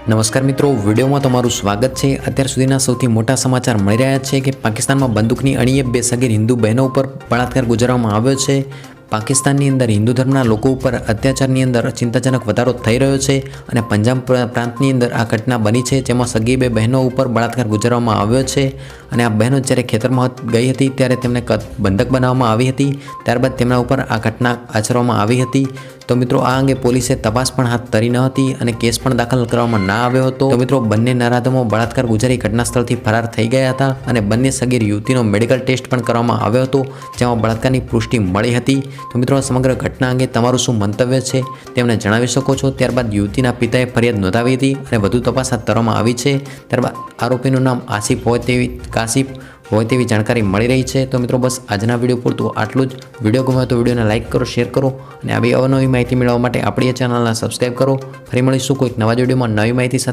નમસ્કાર મિત્રો, વિડીયોમાં તમારું સ્વાગત છે। અત્યાર સુધીના સૌથી મોટા સમાચાર મળી રહ્યા છે કે પાકિસ્તાનમાં બંદૂકની અણીએ 2 સગીર હિન્દુ બહેનો ઉપર બળાત્કાર ગુજારવામાં આવ્યો છે। પાકિસ્તાનની અંદર હિન્દુ ધર્મના લોકો ઉપર અત્યાચારની અંદર ચિંતાજનક વધારો થઈ રહ્યો છે અને પંજાબ પ્રાંતની અંદર આ ઘટના બની છે, જેમાં સગી 2 બહેનો ઉપર બળાત્કાર ગુજારવામાં આવ્યો છે અને આ બહેનો જ્યારે ખેતરમાં ગઈ હતી ત્યારે તેમને બંધક બનાવવામાં આવી હતી। ત્યારબાદ તેમના ઉપર આ ઘટના આચરવામાં આવી હતી। તો મિત્રો, આ અંગે પોલીસે તપાસ પણ હાથ ધરી ન હતી અને કેસ પણ દાખલ કરવામાં ના આવ્યો હતો। તો મિત્રો, બંને નરાધમો બળાત્કાર ગુજારી ઘટના સ્થળથી ફરાર થઈ ગયા હતા અને બંને સગીર યુવતીનો મેડિકલ ટેસ્ટ પણ કરવામાં આવ્યો હતો, જેમાં બળાત્કારની પુષ્ટિ મળી હતી। તો મિત્રો, સમગ્ર ઘટના અંગે તમારું શું મંતવ્ય છે તે અમને જણાવી શકો છો। ત્યારબાદ યુવતીના પિતાએ ફરિયાદ નોંધાવી હતી અને વધુ તપાસ હાથ ધરવામાં આવી છે। ત્યારબાદ આરોપીનું નામ કાશિફ હોય તેવી જાણકારી મળી રહી છે। તો મિત્રો, બસ આજના વિડીયો પૂરતું આટલું જ। વિડીયો ગમે તો વિડીયોને લાઇક કરો, શેર કરો અને આવી અવનવી માહિતી મેળવવા માટે આપણી ચેનલને સબસ્ક્રાઈબ કરો। ફરી મળીશું કોઈક નવા વિડીયોમાં નવી માહિતી સાથે।